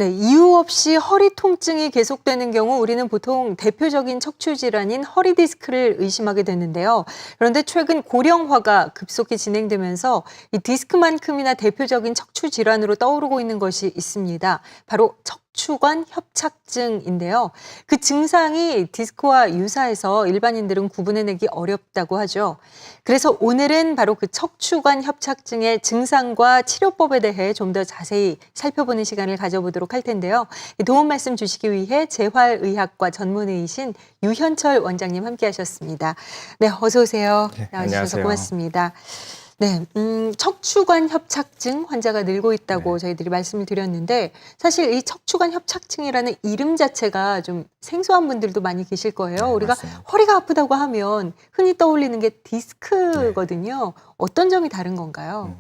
네, 이유 없이 허리 통증이 계속되는 경우 우리는 보통 대표적인 척추 질환인 허리 디스크를 의심하게 되는데요. 그런데 최근 고령화가 급속히 진행되면서 이 디스크만큼이나 대표적인 척추 질환으로 떠오르고 있는 것이 있습니다. 바로 척추관 협착증인데요. 그 증상이 디스크와 유사해서 일반인들은 구분해내기 어렵다고 하죠. 그래서 오늘은 바로 그 척추관 협착증의 증상과 치료법에 대해 좀 더 자세히 살펴보는 시간을 가져보도록 할 텐데요. 도움 말씀 주시기 위해 재활의학과 전문의이신 유현철 원장님 함께하셨습니다. 네, 어서 오세요. 네, 나와주셔서 안녕하세요. 고맙습니다. 네, 척추관 협착증 환자가 늘고 있다고 네. 저희들이 말씀을 드렸는데 사실 이 척추관 협착증이라는 이름 자체가 좀 생소한 분들도 많이 계실 거예요. 네, 우리가 맞습니다. 허리가 아프다고 하면 흔히 떠올리는 게 디스크거든요. 어떤 점이 다른 건가요?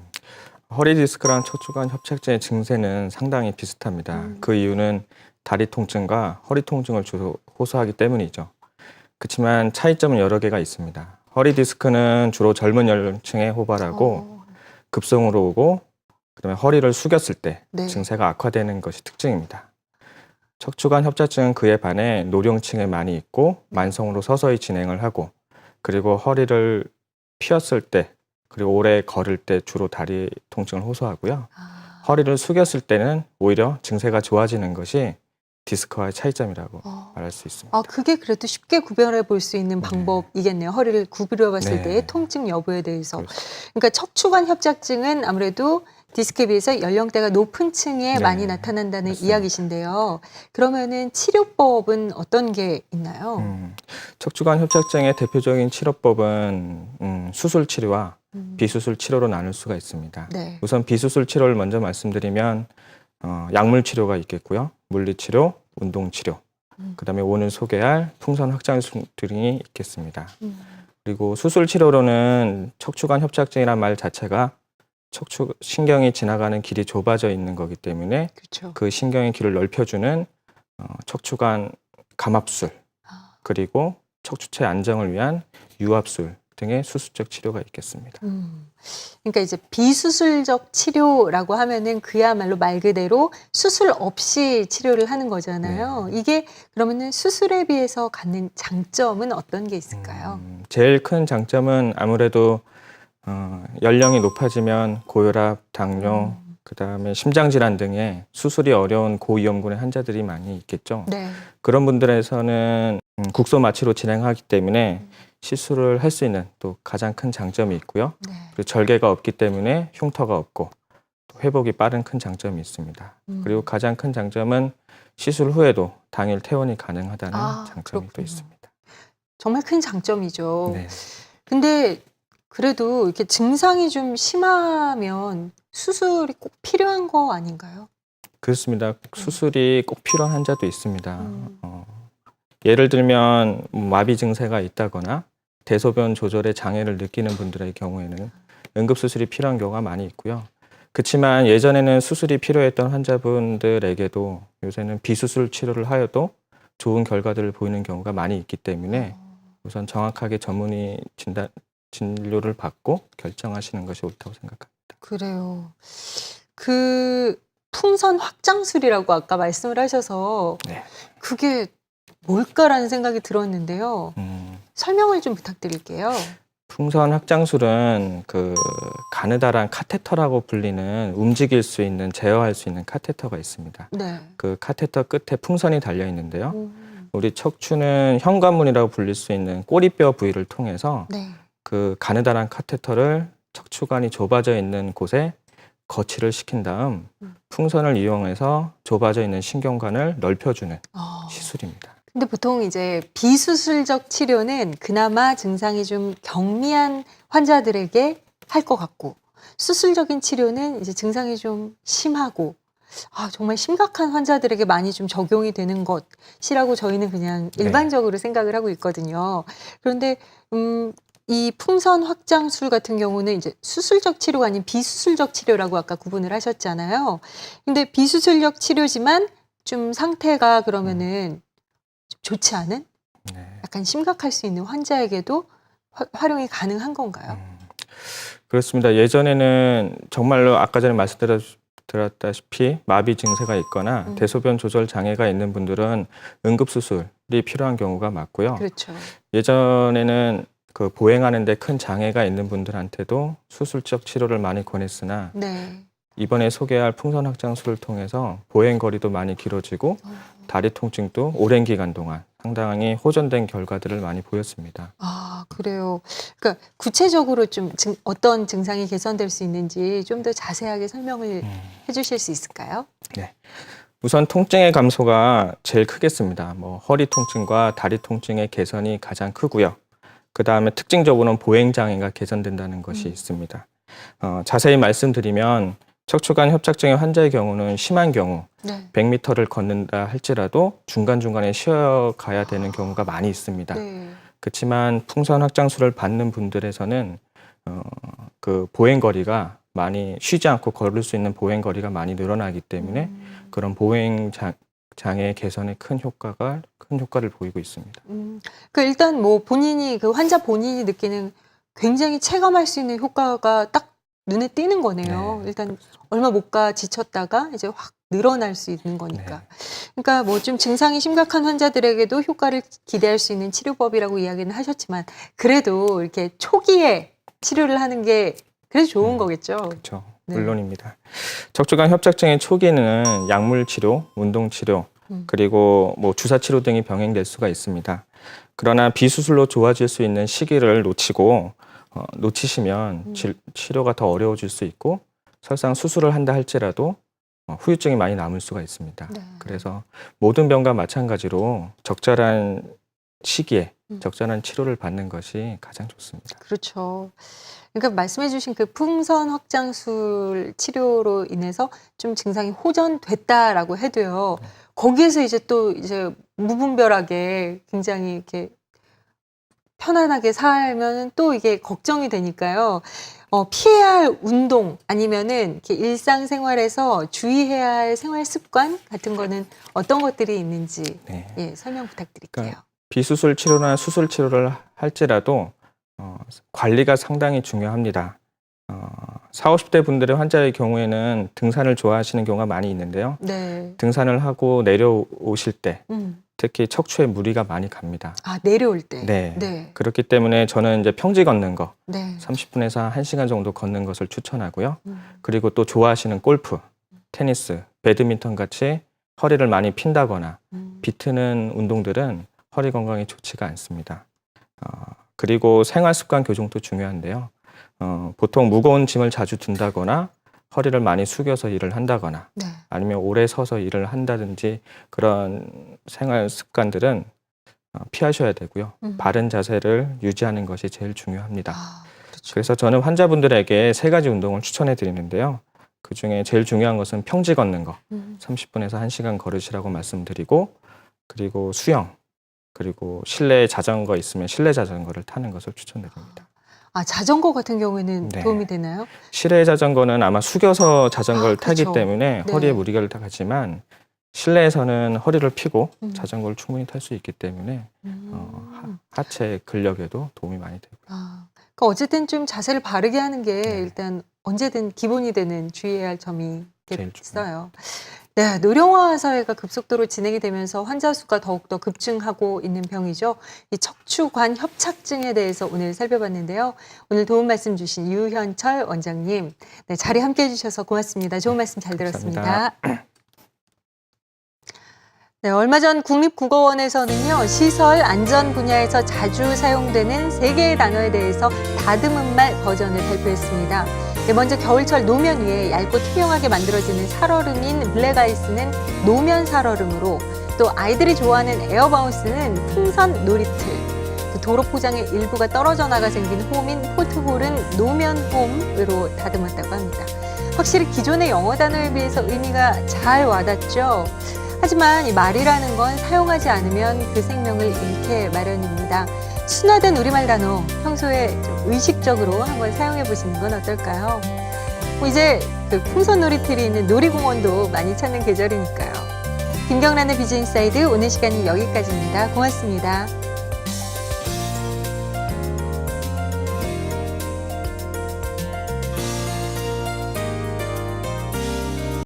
허리 디스크랑 척추관 협착증의 증세는 상당히 비슷합니다. 그 이유는 다리 통증과 허리 통증을 주로 호소하기 때문이죠. 그렇지만 차이점은 여러 개가 있습니다. 허리 디스크는 주로 젊은 연령층에 호발하고 급성으로 오고 그다음에 허리를 숙였을 때 네. 증세가 악화되는 것이 특징입니다. 척추관 협착증은 그에 반해 노령층에 많이 있고 만성으로 서서히 진행을 하고 그리고 허리를 펴었을 때 그리고 오래 걸을 때 주로 다리 통증을 호소하고요. 허리를 숙였을 때는 오히려 증세가 좋아지는 것이 디스크와의 차이점이라고 말할 수 있습니다. 그게 그래도 쉽게 구별해 볼 수 있는 방법이겠네요. 허리를 구부려 봤을 네. 때의 통증 여부에 대해서. 그렇습니다. 그러니까 척추관 협착증은 아무래도 디스크에 비해서 연령대가 높은 층에 네, 많이 나타난다는 맞습니다. 이야기신데요. 그러면은 치료법은 어떤 게 있나요? 척추관 협착증의 대표적인 치료법은 수술 치료와 비수술 치료로 나눌 수가 있습니다. 네. 우선 비수술 치료를 먼저 말씀드리면 약물 치료가 있겠고요. 물리 치료, 운동 치료, 그다음에 오늘 소개할 풍선 확장술 등이 있겠습니다. 그리고 수술 치료로는 척추관 협착증이란 말 자체가 척추 신경이 지나가는 길이 좁아져 있는 거기 때문에 그렇죠. 그 신경의 길을 넓혀주는 척추관 감압술 그리고 척추체 안정을 위한 유압술 등의 수술적 치료가 있겠습니다. 그러니까 이제 비수술적 치료라고 하면은 그야말로 말 그대로 수술 없이 치료를 하는 거잖아요. 이게 그러면은 수술에 비해서 갖는 장점은 어떤 게 있을까요? 제일 큰 장점은 아무래도 연령이 높아지면 고혈압, 당뇨, 그다음에 심장질환 등의 수술이 어려운 고위험군의 환자들이 많이 있겠죠. 네. 그런 분들에서는 국소 마취로 진행하기 때문에 시술을 할 수 있는 또 가장 큰 장점이 있고요. 네. 그리고 절개가 없기 때문에 흉터가 없고 또 회복이 빠른 큰 장점이 있습니다. 그리고 가장 큰 장점은 시술 후에도 당일 퇴원이 가능하다는 장점이 그렇군요. 또 있습니다. 정말 큰 장점이죠. 네. 근데 그래도 이렇게 증상이 좀 심하면 수술이 꼭 필요한 거 아닌가요? 그렇습니다. 수술이 꼭 필요한 환자도 있습니다. 예를 들면 마비 증세가 있다거나 대소변 조절에 장애를 느끼는 분들의 경우에는 응급수술이 필요한 경우가 많이 있고요. 그렇지만 예전에는 수술이 필요했던 환자분들에게도 요새는 비수술 치료를 하여도 좋은 결과들을 보이는 경우가 많이 있기 때문에 우선 정확하게 전문의 진료를 받고 결정하시는 것이 옳다고 생각합니다. 그래요. 그 풍선 확장술이라고 아까 말씀을 하셔서 네. 그게 뭘까라는 생각이 들었는데요. 설명을 좀 부탁드릴게요. 풍선 확장술은 그 가느다란 카테터라고 불리는 움직일 수 있는 제어할 수 있는 카테터가 있습니다. 네. 그 카테터 끝에 풍선이 달려 있는데요. 우리 척추는 현관문이라고 불릴 수 있는 꼬리뼈 부위를 통해서 네. 그 가느다란 카테터를 척추관이 좁아져 있는 곳에 거치를 시킨 다음 풍선을 이용해서 좁아져 있는 신경관을 넓혀주는 시술입니다. 근데 보통 이제 비수술적 치료는 그나마 증상이 좀 경미한 환자들에게 할 것 같고 수술적인 치료는 이제 증상이 좀 심하고 정말 심각한 환자들에게 많이 좀 적용이 되는 것이라고 저희는 그냥 일반적으로 생각을 하고 있거든요. 그런데 이 풍선 확장술 같은 경우는 이제 수술적 치료가 아닌 비수술적 치료라고 아까 구분을 하셨잖아요. 근데 비수술적 치료지만 좀 상태가 그러면은 좋지 않은 약간 심각할 수 있는 환자에게도 활용이 가능한 건가요? 그렇습니다. 예전에는 정말로 아까 전에 말씀드렸 드렸다시피 마비 증세가 있거나 대소변 조절 장애가 있는 분들은 응급수술이 필요한 경우가 많고요. 그렇죠. 예전에는 그 보행하는데 큰 장애가 있는 분들한테도 수술적 치료를 많이 권했으나 네. 이번에 소개할 풍선 확장술을 통해서 보행 거리도 많이 길어지고 다리 통증도 오랜 기간 동안 상당히 호전된 결과들을 많이 보였습니다. 아, 그래요. 그러니까 구체적으로 좀 어떤 증상이 개선될 수 있는지 좀 더 자세하게 설명을 해주실 수 있을까요? 네. 우선 통증의 감소가 제일 크겠습니다. 뭐 허리 통증과 다리 통증의 개선이 가장 크고요. 그 다음에 특징적으로는 보행 장애가 개선된다는 것이 있습니다. 자세히 말씀드리면 척추관 협착증의 환자의 경우는 심한 경우 네. 100m를 걷는다 할지라도 중간중간에 쉬어가야 되는 경우가 많이 있습니다. 네. 그렇지만 풍선 확장술을 받는 분들에서는 그 보행 거리가 많이 쉬지 않고 걸을 수 있는 보행 거리가 많이 늘어나기 때문에 그런 보행 장애 개선에 큰 효과를 보이고 있습니다. 그 일단 뭐 본인이 그 환자 본인이 느끼는 굉장히 체감할 수 있는 효과가 딱 눈에 띄는 거네요. 네, 일단 얼마 못 가 지쳤다가 이제 확 늘어날 수 있는 거니까. 그러니까 뭐 좀 증상이 심각한 환자들에게도 효과를 기대할 수 있는 치료법이라고 이야기는 하셨지만 그래도 이렇게 초기에 치료를 하는 게 그래도 좋은 거겠죠. 그렇죠. 네. 물론입니다. 척추관 협착증의 초기에는 약물 치료, 운동 치료, 그리고 뭐 주사 치료 등이 병행될 수가 있습니다. 그러나 비수술로 좋아질 수 있는 시기를 놓치시면 치료가 더 어려워질 수 있고 설상 수술을 한다 할지라도 후유증이 많이 남을 수가 있습니다. 네. 그래서 모든 병과 마찬가지로 적절한 시기에 적절한 치료를 받는 것이 가장 좋습니다. 그렇죠. 그러니까 말씀해주신 그 풍선 확장술 치료로 인해서 좀 증상이 호전됐다라고 해도요. 거기에서 이제 또 이제 무분별하게 굉장히 이렇게 편안하게 살면 또 이게 걱정이 되니까요. 피해야 할 운동 아니면은 이렇게 일상생활에서 주의해야 할 생활 습관 같은 거는 어떤 것들이 있는지 네. 예, 설명 부탁드릴게요. 그러니까 비수술 치료나 수술 치료를 할지라도 관리가 상당히 중요합니다. 40, 50대 분들의 환자의 경우에는 등산을 좋아하시는 경우가 많이 있는데요. 네. 등산을 하고 내려오실 때 음. 특히 척추에 무리가 많이 갑니다. 아, 내려올 때. 네. 네. 그렇기 때문에 저는 이제 평지 걷는 거 네. 30분에서 1시간 정도 걷는 것을 추천하고요. 그리고 또 좋아하시는 골프, 테니스, 배드민턴 같이 허리를 많이 핀다거나 비트는 운동들은 허리 건강에 좋지가 않습니다. 그리고 생활 습관 교정도 중요한데요. 보통 무거운 짐을 자주 든다거나 허리를 많이 숙여서 일을 한다거나 네. 아니면 오래 서서 일을 한다든지 그런 생활 습관들은 피하셔야 되고요. 바른 자세를 유지하는 것이 제일 중요합니다. 아, 그렇죠. 그래서 저는 환자분들에게 3가지 운동을 추천해 드리는데요. 그중에 제일 중요한 것은 평지 걷는 거 30분에서 1시간 걸으시라고 말씀드리고 그리고 수영 그리고 실내 자전거 있으면 실내 자전거를 타는 것을 추천드립니다. 아, 자전거 같은 경우에는 네. 도움이 되나요? 실내 자전거는 아마 숙여서 자전거를 타기 그렇죠. 때문에 네. 허리에 무리가 가지만 실내에서는 허리를 펴고 자전거를 충분히 탈 수 있기 때문에 하체 근력에도 도움이 많이 되고요. 아, 그러니까 어쨌든 좀 자세를 바르게 하는 게 네. 일단 언제든 기본이 되는 주의해야 할 점이 제일 있어요. 네, 노령화 사회가 급속도로 진행이 되면서 환자 수가 더욱더 급증하고 있는 병이죠. 이 척추관 협착증에 대해서 오늘 살펴봤는데요. 오늘 도움 말씀 주신 유현철 원장님, 네, 자리 함께 해주셔서 고맙습니다. 좋은 말씀 잘 감사합니다. 들었습니다. 네, 얼마 전 국립국어원에서는요, 시설 안전 분야에서 자주 사용되는 3개의 단어에 대해서 다듬은 말 버전을 발표했습니다. 먼저 겨울철 노면 위에 얇고 투명하게 만들어지는 살얼음인 블랙아이스는 노면 살얼음으로, 또 아이들이 좋아하는 에어바운스는 풍선 놀이틀, 또 도로 포장의 일부가 떨어져 나가 생긴 홈인 포트홀은 노면 홈으로 다듬었다고 합니다. 확실히 기존의 영어 단어에 비해서 의미가 잘 와닿죠. 하지만 이 말이라는 건 사용하지 않으면 그 생명을 잃게 마련입니다. 순화된 우리말 단어 평소에 좀 의식적으로 한번 사용해 보시는 건 어떨까요? 이제 그 풍선 놀이틀이 있는 놀이공원도 많이 찾는 계절이니까요. 김경란의 비즈니스사이드 오늘 시간이 여기까지입니다. 고맙습니다.